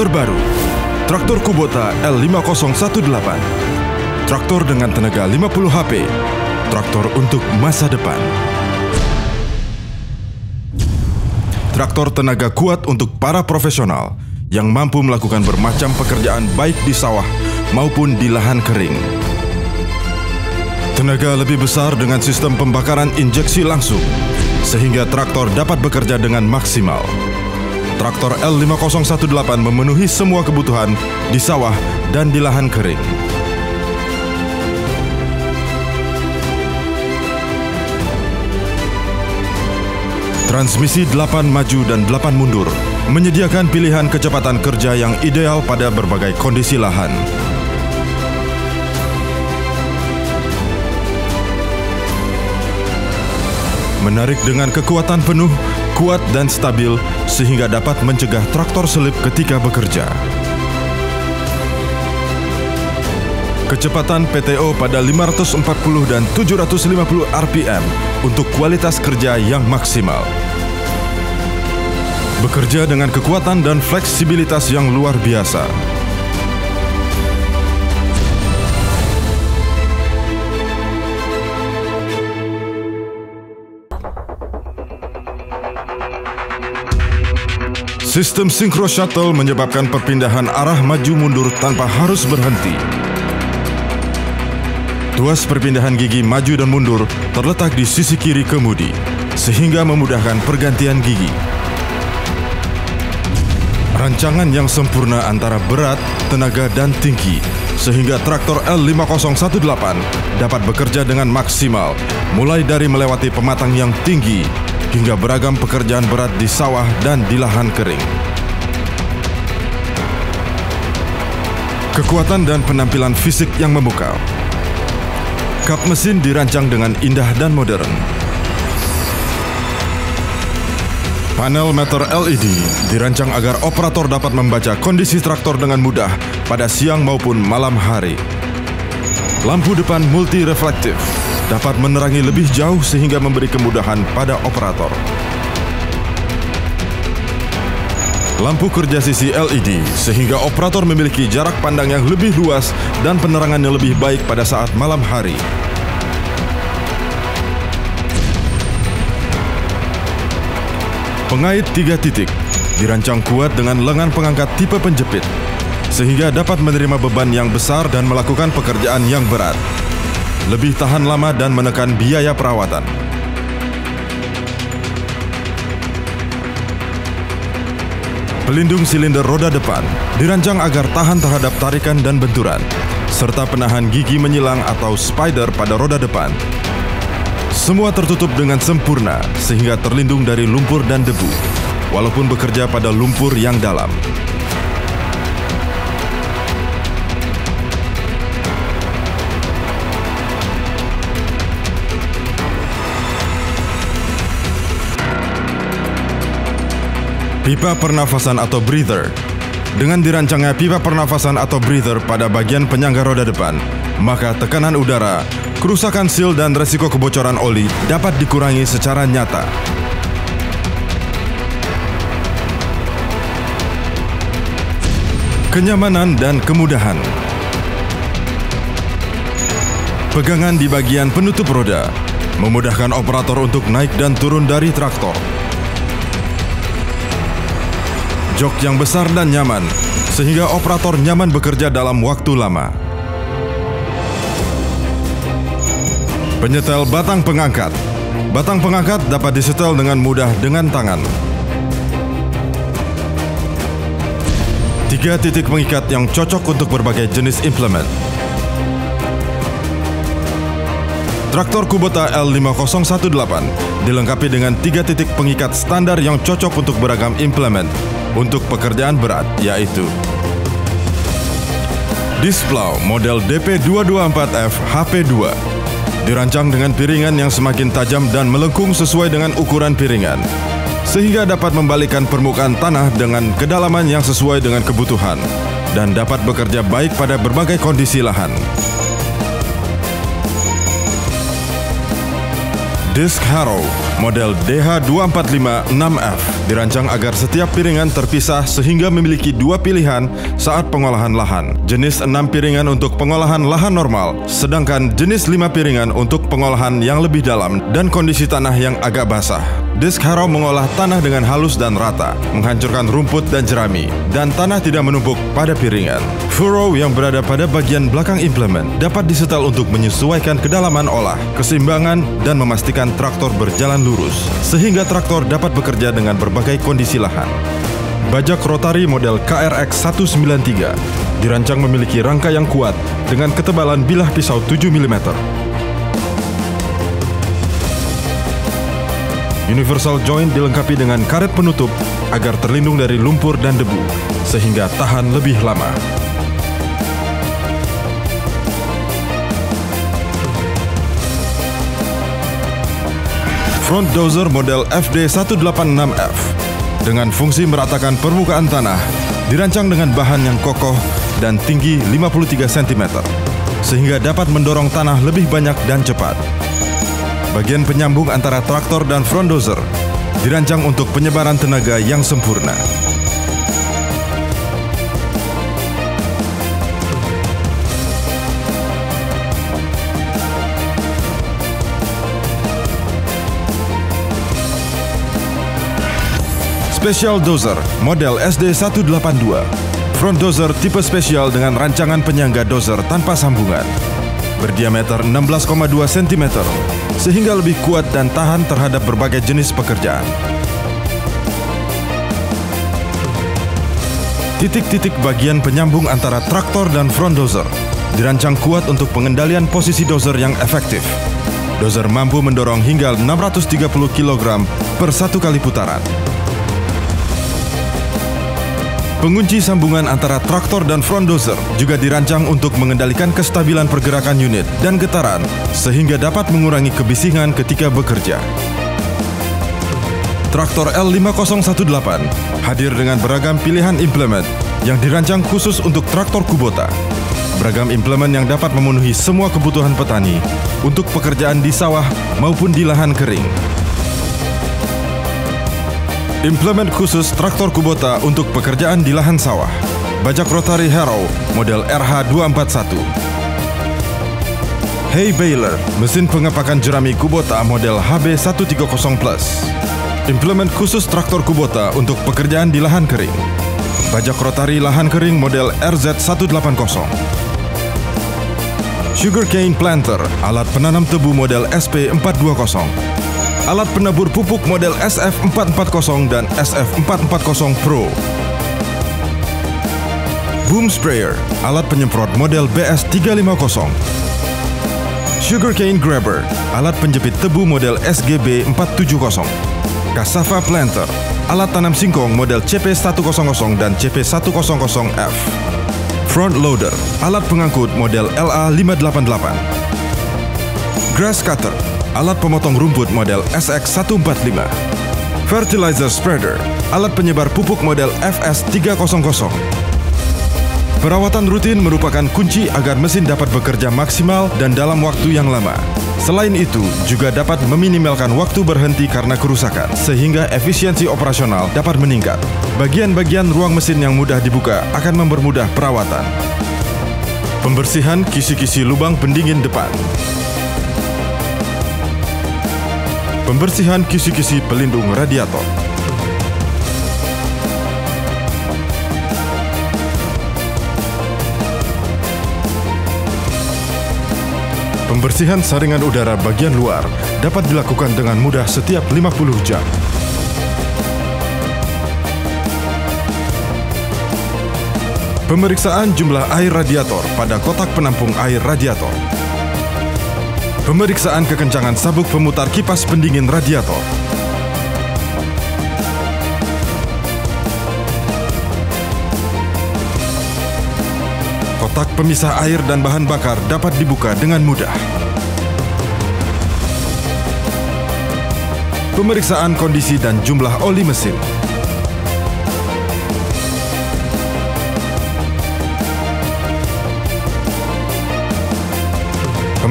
Terbaru, traktor Kubota L5018. Traktor dengan tenaga 50 HP. Traktor untuk masa depan. Traktor tenaga kuat untuk para profesional yang mampu melakukan bermacam pekerjaan baik di sawah maupun di lahan kering. Tenaga lebih besar dengan sistem pembakaran injeksi langsung, sehingga traktor dapat bekerja dengan maksimal. Traktor L5018 memenuhi semua kebutuhan di sawah dan di lahan kering. Transmisi 8 maju dan 8 mundur menyediakan pilihan kecepatan kerja yang ideal pada berbagai kondisi lahan. Menarik dengan kekuatan penuh, kuat dan stabil sehingga dapat mencegah traktor selip ketika bekerja. Kecepatan PTO pada 540 dan 750 RPM untuk kualitas kerja yang maksimal. Bekerja dengan kekuatan dan fleksibilitas yang luar biasa. Sistem Synchro Shuttle menyebabkan perpindahan arah maju mundur tanpa harus berhenti. Tuas perpindahan gigi maju dan mundur terletak di sisi kiri kemudi, sehingga memudahkan pergantian gigi. Rancangan yang sempurna antara berat, tenaga, dan tinggi, sehingga traktor L5018 dapat bekerja dengan maksimal, mulai dari melewati pematang yang tinggi, hingga beragam pekerjaan berat di sawah dan di lahan kering. Kekuatan dan penampilan fisik yang memukau. Kap mesin dirancang dengan indah dan modern. Panel meter LED dirancang agar operator dapat membaca kondisi traktor dengan mudah pada siang maupun malam hari. Lampu depan multi reflektif dapat menerangi lebih jauh sehingga memberi kemudahan pada operator. Lampu kerja sisi LED sehingga operator memiliki jarak pandang yang lebih luas dan penerangan yang lebih baik pada saat malam hari. Pengait 3 titik dirancang kuat dengan lengan pengangkat tipe penjepit sehingga dapat menerima beban yang besar dan melakukan pekerjaan yang berat. Lebih tahan lama dan menekan biaya perawatan. Pelindung silinder roda depan dirancang agar tahan terhadap tarikan dan benturan, serta penahan gigi menyilang atau spider pada roda depan. Semua tertutup dengan sempurna sehingga terlindung dari lumpur dan debu, walaupun bekerja pada lumpur yang dalam. Pipa pernafasan atau breather. Dengan dirancangnya pipa pernafasan atau breather pada bagian penyangga roda depan, maka tekanan udara, kerusakan seal dan resiko kebocoran oli dapat dikurangi secara nyata. Kenyamanan dan kemudahan. Pegangan di bagian penutup roda memudahkan operator untuk naik dan turun dari traktor. Jok yang besar dan nyaman, sehingga operator nyaman bekerja dalam waktu lama. Penyetel batang pengangkat. Batang pengangkat dapat disetel dengan mudah dengan tangan. 3 titik pengikat yang cocok untuk berbagai jenis implement. Traktor Kubota L5018 dilengkapi dengan 3 titik pengikat standar yang cocok untuk beragam implement untuk pekerjaan berat, yaitu disc plow model DP224F HP2 dirancang dengan piringan yang semakin tajam dan melengkung sesuai dengan ukuran piringan, sehingga dapat membalikkan permukaan tanah dengan kedalaman yang sesuai dengan kebutuhan dan dapat bekerja baik pada berbagai kondisi lahan. Disk Harrow model DH2456F dirancang agar setiap piringan terpisah sehingga memiliki dua pilihan saat pengolahan lahan. Jenis 6 piringan untuk pengolahan lahan normal, sedangkan jenis 5 piringan untuk pengolahan yang lebih dalam dan kondisi tanah yang agak basah. Disk Harrow mengolah tanah dengan halus dan rata, menghancurkan rumput dan jerami, dan tanah tidak menumpuk pada piringan. Furrow yang berada pada bagian belakang implemen dapat disetel untuk menyesuaikan kedalaman olah, keseimbangan, dan memastikan traktor berjalan lurus, sehingga traktor dapat bekerja dengan berbagai kondisi lahan. Bajak rotari model KRX 193 dirancang memiliki rangka yang kuat dengan ketebalan bilah pisau 7 mm. Universal joint dilengkapi dengan karet penutup agar terlindung dari lumpur dan debu, sehingga tahan lebih lama. Front dozer model FD186F dengan fungsi meratakan permukaan tanah, dirancang dengan bahan yang kokoh dan tinggi 53 cm, sehingga dapat mendorong tanah lebih banyak dan cepat. Bagian penyambung antara traktor dan front dozer dirancang untuk penyebaran tenaga yang sempurna. Special dozer model SD182, front dozer tipe spesial dengan rancangan penyangga dozer tanpa sambungan, berdiameter 16,2 cm, sehingga lebih kuat dan tahan terhadap berbagai jenis pekerjaan. Titik-titik bagian penyambung antara traktor dan front dozer dirancang kuat untuk pengendalian posisi dozer yang efektif. Dozer mampu mendorong hingga 630 kg per satu kali putaran. Pengunci sambungan antara traktor dan front dozer juga dirancang untuk mengendalikan kestabilan pergerakan unit dan getaran sehingga dapat mengurangi kebisingan ketika bekerja. Traktor L5018 hadir dengan beragam pilihan implemen yang dirancang khusus untuk traktor Kubota. Beragam implemen yang dapat memenuhi semua kebutuhan petani untuk pekerjaan di sawah maupun di lahan kering. Implemen khusus traktor Kubota untuk pekerjaan di lahan sawah. Bajak rotari Harrow model RH241. Hay baler, mesin pengapakan jerami Kubota model HB130 Plus. Implemen khusus traktor Kubota untuk pekerjaan di lahan kering. Bajak rotari lahan kering model RZ180. Sugarcane planter, alat penanam tebu model SP420. Alat penabur pupuk model SF440 dan SF440 Pro. Boom sprayer, alat penyemprot model BS350. Sugarcane grabber, alat penjepit tebu model SGB470. Cassava planter, alat tanam singkong model CP100 dan CP100F. Front loader, alat pengangkut model LA588. Grass cutter, alat pemotong rumput model SX145. Fertilizer spreader, alat penyebar pupuk model FS300. Perawatan rutin merupakan kunci agar mesin dapat bekerja maksimal dan dalam waktu yang lama. Selain itu, juga dapat meminimalkan waktu berhenti karena kerusakan, sehingga efisiensi operasional dapat meningkat. Bagian-bagian ruang mesin yang mudah dibuka akan mempermudah perawatan. Pembersihan kisi-kisi lubang pendingin depan. Pembersihan kisi-kisi pelindung radiator. Pembersihan saringan udara bagian luar dapat dilakukan dengan mudah setiap 50 jam. Pemeriksaan jumlah air radiator pada kotak penampung air radiator. Pemeriksaan kekencangan sabuk pemutar kipas pendingin radiator. Kotak pemisah air dan bahan bakar dapat dibuka dengan mudah. Pemeriksaan kondisi dan jumlah oli mesin.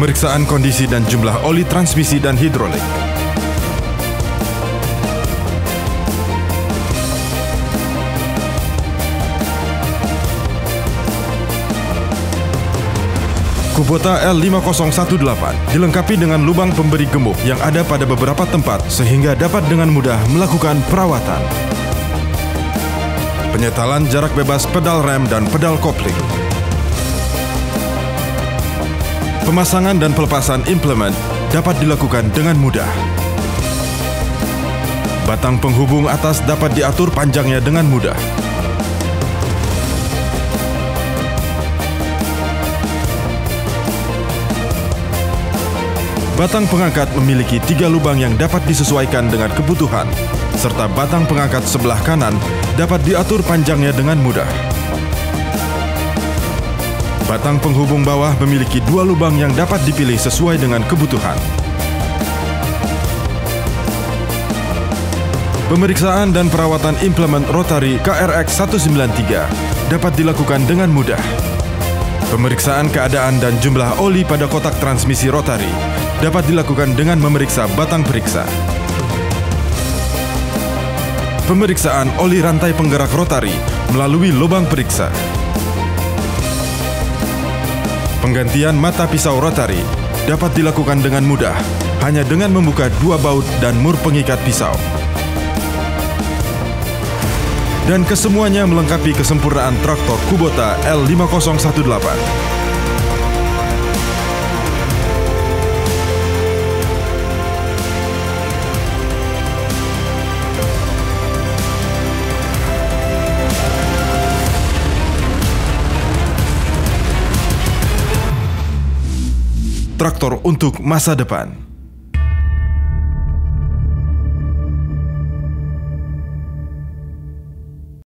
Pemeriksaan kondisi dan jumlah oli transmisi dan hidrolik. Kubota L5018 dilengkapi dengan lubang pemberi gemuk yang ada pada beberapa tempat sehingga dapat dengan mudah melakukan perawatan. Penyetelan jarak bebas pedal rem dan pedal kopling. Pemasangan dan pelepasan implement dapat dilakukan dengan mudah. Batang penghubung atas dapat diatur panjangnya dengan mudah. Batang pengangkat memiliki 3 lubang yang dapat disesuaikan dengan kebutuhan, serta batang pengangkat sebelah kanan dapat diatur panjangnya dengan mudah. Batang penghubung bawah memiliki 2 lubang yang dapat dipilih sesuai dengan kebutuhan. Pemeriksaan dan perawatan implement rotari KRX 193 dapat dilakukan dengan mudah. Pemeriksaan keadaan dan jumlah oli pada kotak transmisi rotari dapat dilakukan dengan memeriksa batang periksa. Pemeriksaan oli rantai penggerak rotari melalui lubang periksa. Penggantian mata pisau rotari dapat dilakukan dengan mudah, hanya dengan membuka 2 baut dan mur pengikat pisau. Dan kesemuanya melengkapi kesempurnaan traktor Kubota L5018. Traktor untuk masa depan.